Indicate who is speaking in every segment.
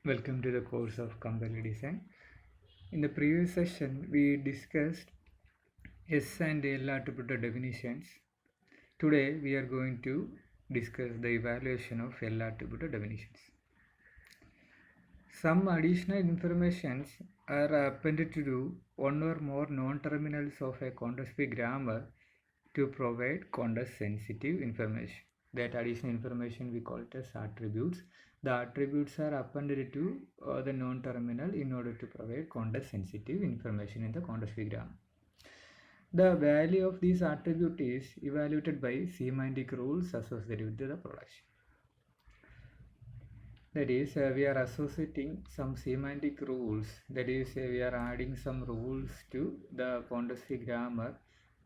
Speaker 1: Welcome to the course of Company Design. In the previous session, we discussed S and L attribute definitions. Today, we are going to discuss the evaluation of L attribute definitions. Some additional informations are appended to one or more non-terminals of a context-free grammar to provide context-sensitive information. That additional information we call it as attributes. The attributes are appended to the non-terminal in order to provide context-sensitive information in the context-free grammar. The value of these attribute is evaluated by semantic rules associated with the production. That is, we are associating some semantic rules. That is, we are adding some rules to the context-free grammar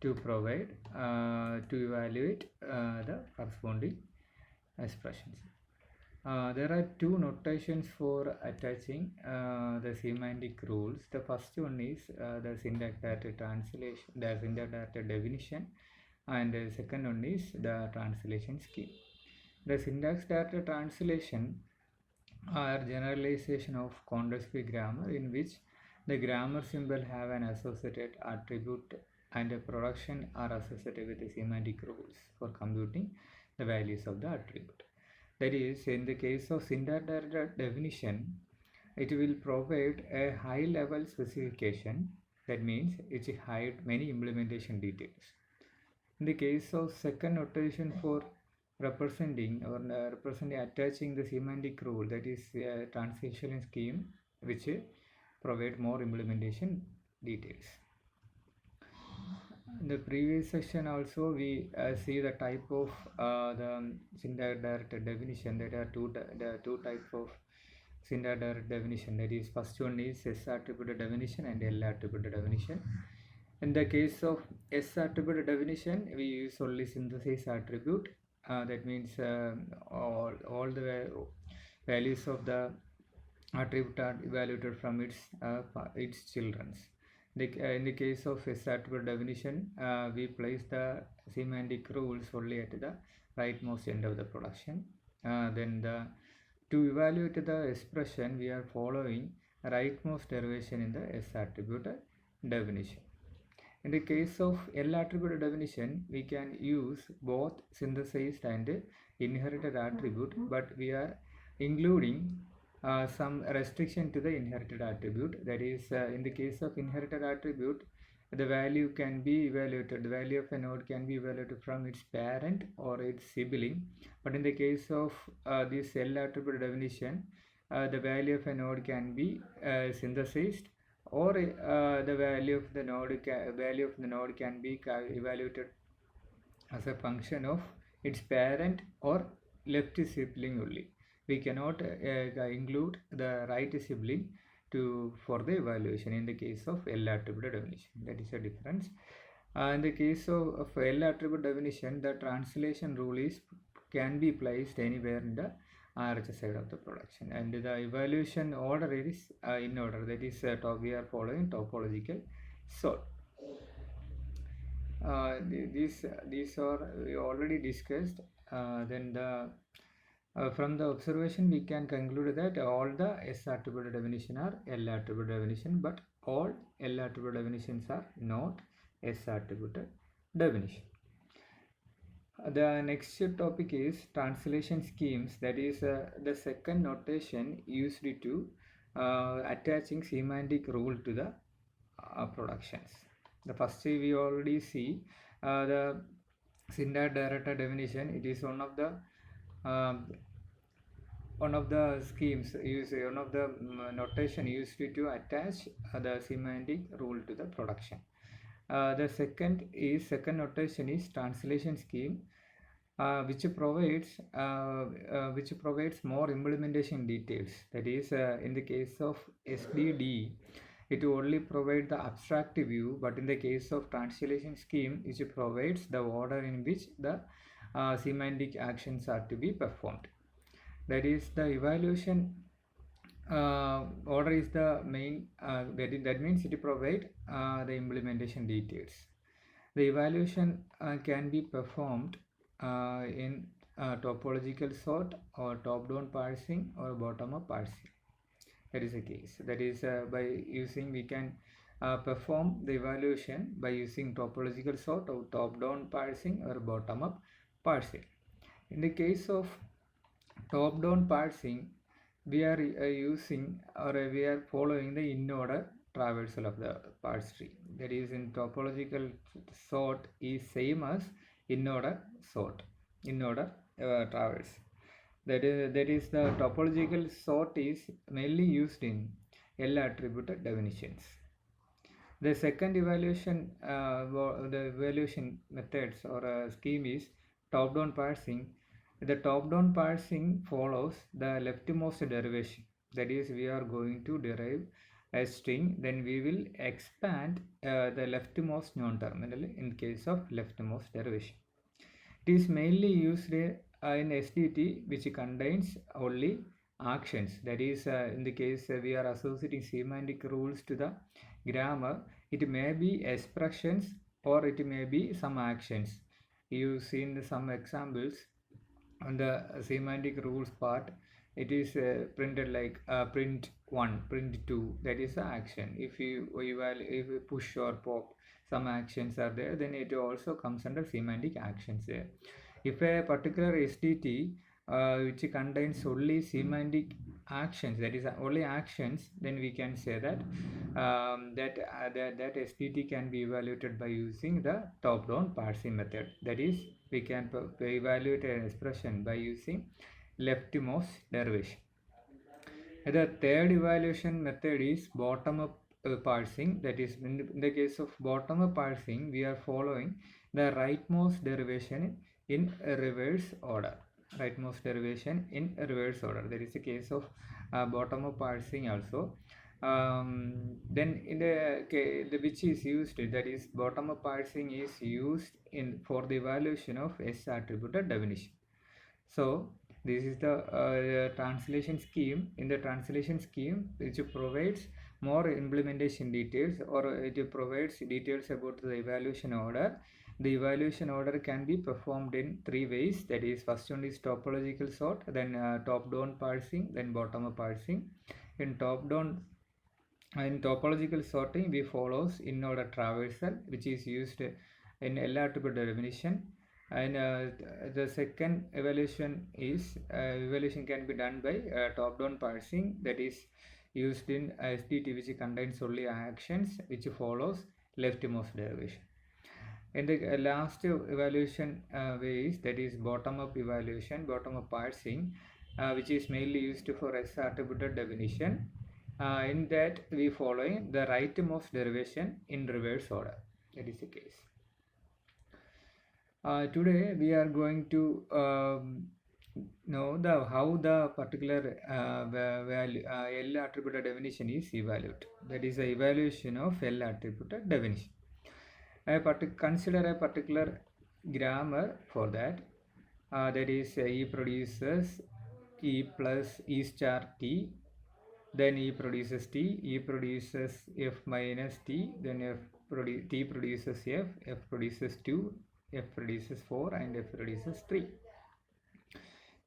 Speaker 1: to provide, to evaluate the corresponding expressions. There are two notations for attaching the semantic rules. The first one is the syntax-directed translation, the syntax-directed definition, and the second one is the translation scheme. The syntax-directed translation are generalization of context-free grammar in which the grammar symbol have an associated attribute and the production are associated with the semantic rules for computing the values of the attribute. That is, in the case of syntax-directed definition, it will provide a high-level specification. That means it will hide many implementation details. In the case of second notation for representing or attaching the semantic rule, that is a translation scheme which provide more implementation details. In the previous session also we see the type of the syntax directed definition. There are two types of syntax directed definition. That is, first one is S attribute definition and L attribute definition. In the case of S attribute definition, we use only synthesis attribute. That means all the values of the attribute are evaluated from its children's. In the case of S attribute definition, we place the semantic rules only at the rightmost end of the production. Then to evaluate the expression, we are following rightmost derivation in the S attribute definition. In the case of L attribute definition, we can use both synthesized and inherited attribute, but we are including some restriction to the inherited attribute. That is, in the case of inherited attribute, the value can be evaluated. The value of a node can be evaluated from its parent or its sibling. But in the case of this L attribute definition, the value of a node can be synthesized, or the value of the node can be evaluated as a function of its parent or left sibling only. We cannot include the right sibling for the evaluation in the case of L attribute definition. That is a difference. In the case of L attribute definition, the translation rule can be placed anywhere in the RHS side of the production, and the evaluation order is in order. That is, we are following topological sort. These are we already discussed. Then from the observation we can conclude that all the S attribute definition are L attribute definition, but all L attribute definitions are not S attribute definition. The next topic is translation schemes. That is the second notation used to attaching semantic rule to the productions. The first we already see the syntax directed definition. It is one of the schemes used, one of the notation used to attach the semantic rule to the production. The second notation is translation scheme, which provides more implementation details. That is, in the case of SDD, it only provides the abstract view, but in the case of translation scheme, it provides the order in which the semantic actions are to be performed. That is, the evaluation order is the main. That means it provides the implementation details. The evaluation can be performed in topological sort, or top-down parsing, or bottom-up parsing. That is the case. That is by using, we can perform the evaluation by using topological sort or top-down parsing or bottom-up parsing. In the case of top-down parsing, we are using or we are following the in-order traversal of the parse tree. That is, in topological sort is same as in-order sort, in-order traverse. That is the topological sort is mainly used in L-attributed definitions. The second evaluation, the evaluation methods or scheme is top-down parsing. The top-down parsing follows the leftmost derivation. That is, we are going to derive a string, then we will expand the leftmost non-terminal in case of leftmost derivation. It is mainly used in SDT, which contains only actions. That is, in the case we are associating semantic rules to the grammar, it may be expressions or it may be some actions. You've seen some examples on the semantic rules part. It is printed like print 1, print 2, that is the action. If you push or pop, some actions are there, then it also comes under semantic actions there. If a particular SDT which contains only semantic actions, that is only actions, then we can say that that SDT can be evaluated by using the top-down parsing method. That is, we can evaluate an expression by using leftmost derivation. The third evaluation method is bottom-up parsing. That is, in the case of bottom-up parsing, we are following the rightmost derivation in reverse order. Rightmost derivation in reverse order. That is the case of bottom-up parsing also. Then in the which is used, that is, bottom-up parsing is used for the evaluation of S-attributed definition. So this is the translation scheme. In the translation scheme, which provides more implementation details, or it provides details about the evaluation order. The evaluation order can be performed in 3 ways. That is, first one is topological sort, then top-down parsing, then bottom-up parsing. In topological sorting, we follows in-order traversal, which is used in L-attributed definition. And the second evaluation is evaluation can be done by top-down parsing, that is used in SDT, which contains only actions, which follows leftmost derivation. And the last evaluation way is, that is, bottom-up evaluation, bottom-up parsing, which is mainly used for S-attributed definition. In that, we following the rightmost derivation in reverse order. That is the case. Today we are going to know how the particular value L-attributed definition is evaluated. That is the evaluation of L-attributed definition. Consider a particular grammar for that. That is, E produces E plus E star T, then E produces T, E produces F minus T, then T produces F produces 2, F produces 4, and F produces 3.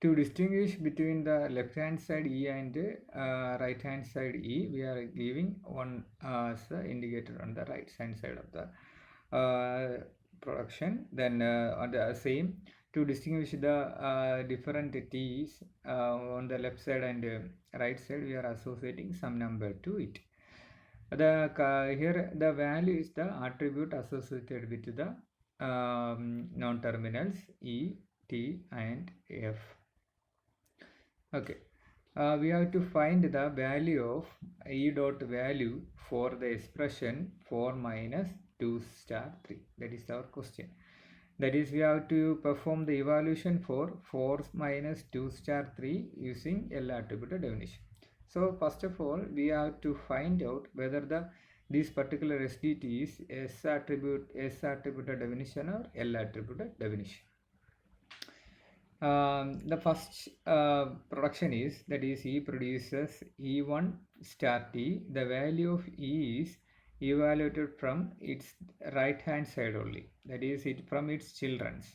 Speaker 1: To distinguish between the left hand side E and right hand side E, we are giving one as the indicator on the right hand side of the production. Then on the same, to distinguish the different T's on the left side and right side, we are associating some number to it. Here the value is the attribute associated with the non-terminals E, T, and F. Okay, we have to find the value of E dot value for the expression 4 minus 2 star 3. That is our question. That is, we have to perform the evaluation for 4 minus 2 star 3 using L-attributed definition. So first of all, we have to find out whether this particular SDT is S-attributed definition or L-attributed definition. The first production is, that is, E produces E1 star T. The value of E is evaluated from its right hand side only, that is, from its children's.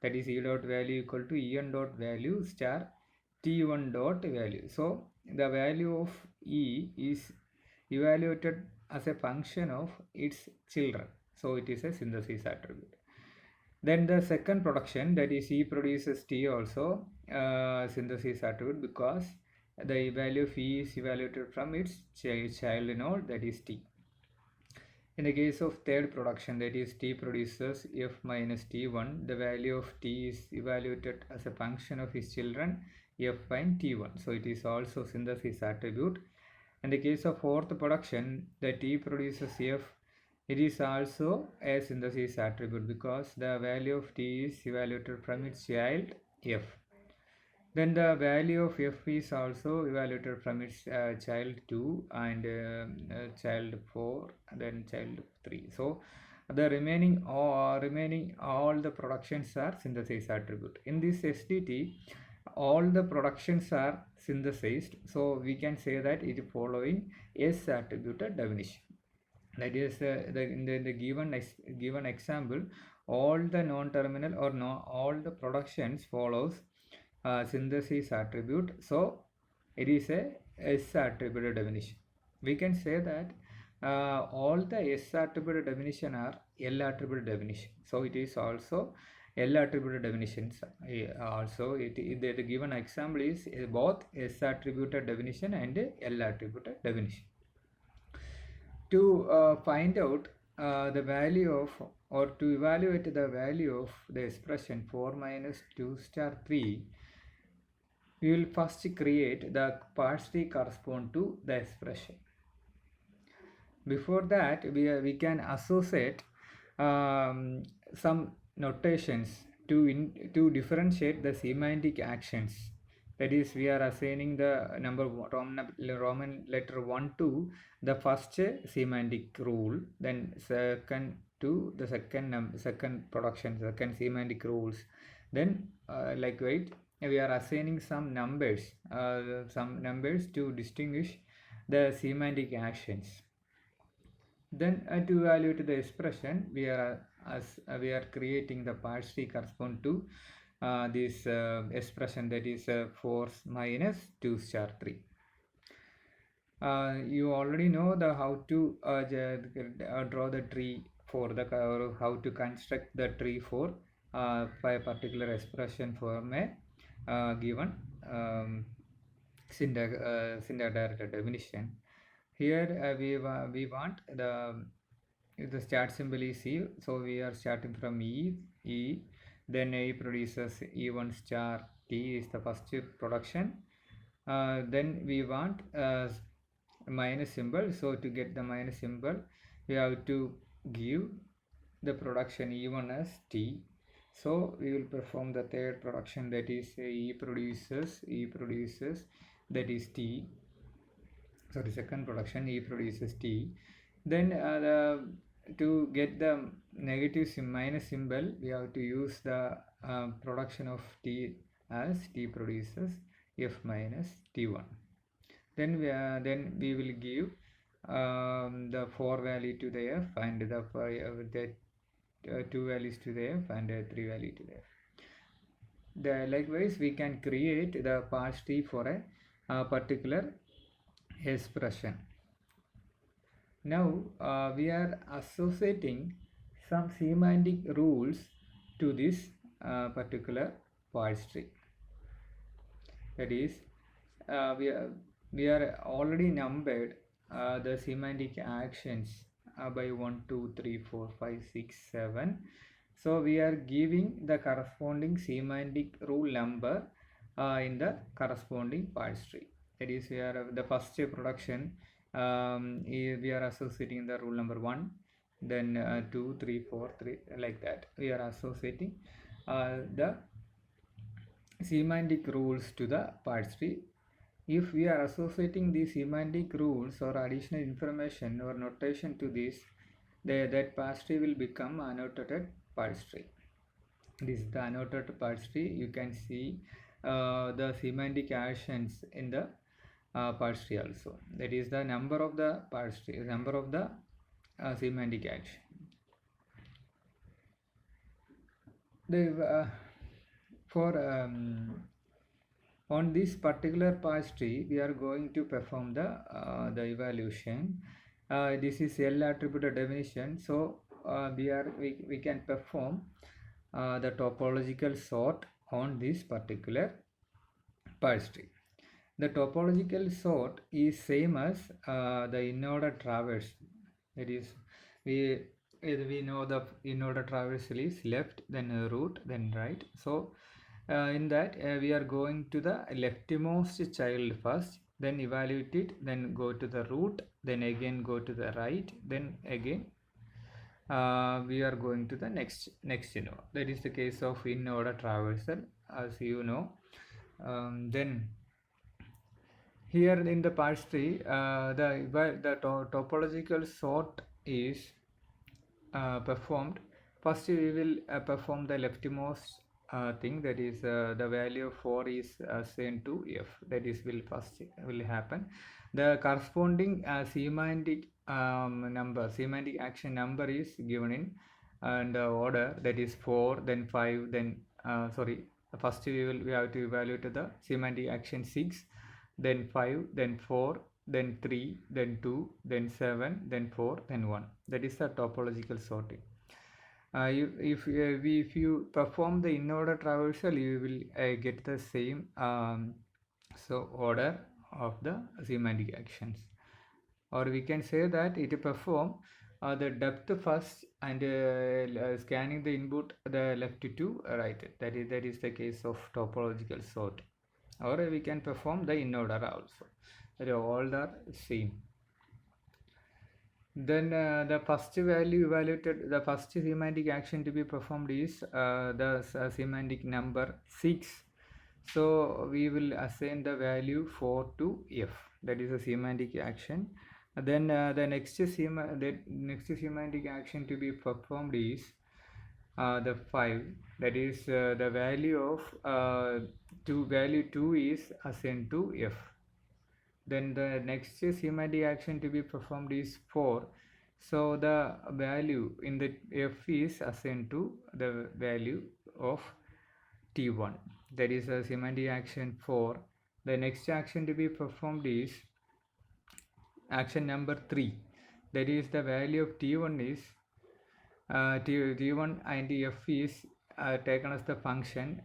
Speaker 1: That is, E dot value equal to En dot value star t1 dot value. So the value of E is evaluated as a function of its children. So it is a synthesis attribute. Then the second production, that is E produces T, also synthesis attribute, because the value of E is evaluated from its child node, that is T. In the case of third production, that is T produces F minus T1, the value of T is evaluated as a function of its children F and T1. So it is also synthesis attribute. In the case of fourth production, the T produces F, it is also a synthesis attribute because the value of T is evaluated from its child F. Then the value of F is also evaluated from its child 2 and child 4, then child 3. So the remaining all the productions are synthesis attribute. In this SDT, all the productions are synthesized, so we can say that it is following S attributed definition. That is in the given example, all the non-terminal or all the productions follows synthesis attribute, so it is a S attributed definition. We can say that all the S attributed definition are L attributed definition, so it is also L attributed definitions. Also the given example is both S attributed definition and L attributed definition. To find out the value of, or to evaluate the value of the expression 4 minus 2 star 3, we will first create the parts T correspond to the expression. Before that, we can associate some notations to differentiate the semantic actions. That is, we are assigning the number Roman letter 1 to the first semantic rule, then second to the second semantic rules. Then likewise, we are assigning some numbers to distinguish the semantic actions. Then to evaluate the expression, we are creating the parts T correspond to this expression, that is 4 minus 2 star 3. You already know the how to draw the tree for the how to construct the tree for a particular expression from a given syntax directed definition. Here we want the start symbol is E, so we are starting from E, then E produces E1 star T is the first production. Then we want minus symbol, so to get the minus symbol we have to give the production E1 as T. So we will perform the third production, that is E produces that is T. Sorry, second production E produces T. Then to get the negative minus symbol, we have to use the production of T as T produces F minus T1. Then we will give the 4 value to the F and the 2 values to the F and 3 value to the F. Likewise, we can create the parts T for a particular expression. Now we are associating some semantic rules to this particular parts tree. That is, we are already numbered the semantic actions by 1, 2, 3, 4, 5, 6, 7. So we are giving the corresponding semantic rule number in the corresponding parts tree. That is, we are the first production, we are associating the rule number 1, then 2, 3, 4, 3, like that. We are associating the semantic rules to the parts tree. If we are associating these semantic rules or additional information or notation to this, that parts tree will become annotated parts tree. This is the annotated parts tree. You can see the semantic actions in the parts tree also. That is the number of the parts tree, number of the semantic action. For On this particular parse tree, we are going to perform the evaluation. This is L attributed definition. So we can perform the topological sort on this particular parse tree. The topological sort is same as the in-order traversal. That is, we know the in-order traversal is left, then root, then right. So in that we are going to the leftmost child first, then evaluate it, then go to the root, then again go to the right, then again we are going to the next node. That is the case of in-order traversal, as you know. Then here in the parse tree, the topological sort is performed. First we will perform the leftmost thing, that is the value of 4 is assigned to f. That is will happen. The corresponding semantic semantic action number is given in and order, that is 4, then 5, then first we have to evaluate the semantic action 6, then 5, then 4, then 3, then 2, then 7, then 4, then 1. That is the topological sorting. If you perform the in-order traversal, you will get the same order of the semantic actions. Or we can say that it perform the depth first and scanning the input the left to right. That is the case of topological sort. Or we can perform the in-order also. All are same. Then the first value evaluated, the first semantic action to be performed is the semantic number 6. So we will assign the value 4 to f. That is a semantic action. Then the next semantic action to be performed is the 5. That is the value of value 2 is assigned to f. Then the next semantic action to be performed is 4. So the value in the f is assigned to the value of t1. That is a semantic action 4. The next action to be performed is action number 3. That is the value of t1 is t1 and f is taken as the function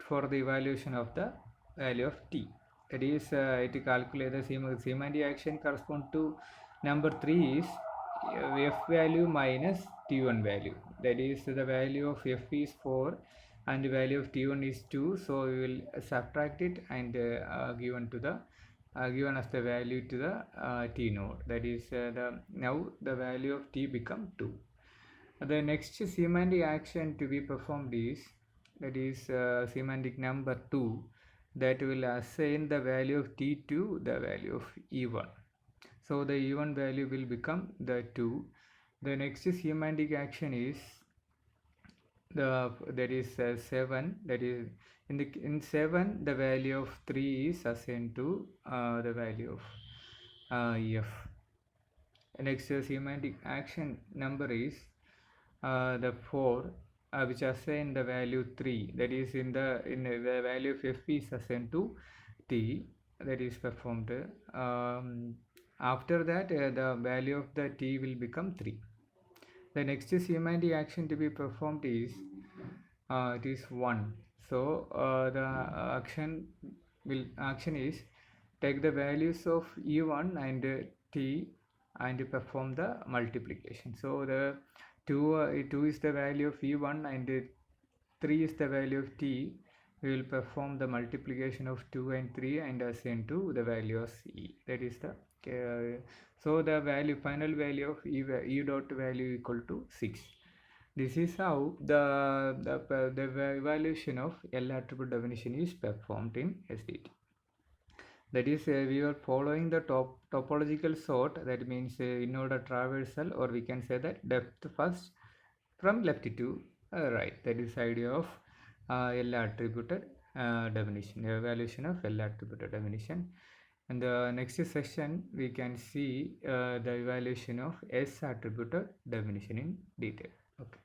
Speaker 1: for the evaluation of the value of t. That is it calculates the semantic action correspond to number 3 is f value minus t1 value. That is the value of f is 4 and the value of t1 is 2. So we will subtract it and given as the value to the t node. That is now the value of t become 2. The next semantic action to be performed is, that is semantic number 2, that will assign the value of t to the value of e1. So the e1 value will become the 2. The next semantic action is that is 7. That is in 7 the value of 3 is assigned to the value of f. Next semantic action number is the 4, which assign the value 3. That is in the value of f is assigned to t. That is performed. After that the value of the t will become 3. The next semantic action to be performed is it is 1. So the action is take the values of e1 and t and perform the multiplication. So the 2 is the value of e1 and 3 is the value of t. We will perform the multiplication of 2 and 3 and assign to the value of e. That is the so the final value of e dot value equal to 6. This is how the evaluation of L attribute definition is performed in SDT. That is we are following the topological sort. That means in-order traversal, or we can say that depth first from left to right. That is idea of L attributed definition, evaluation of L attributed definition. And the next session we can see the evaluation of S attributed definition in detail. Okay.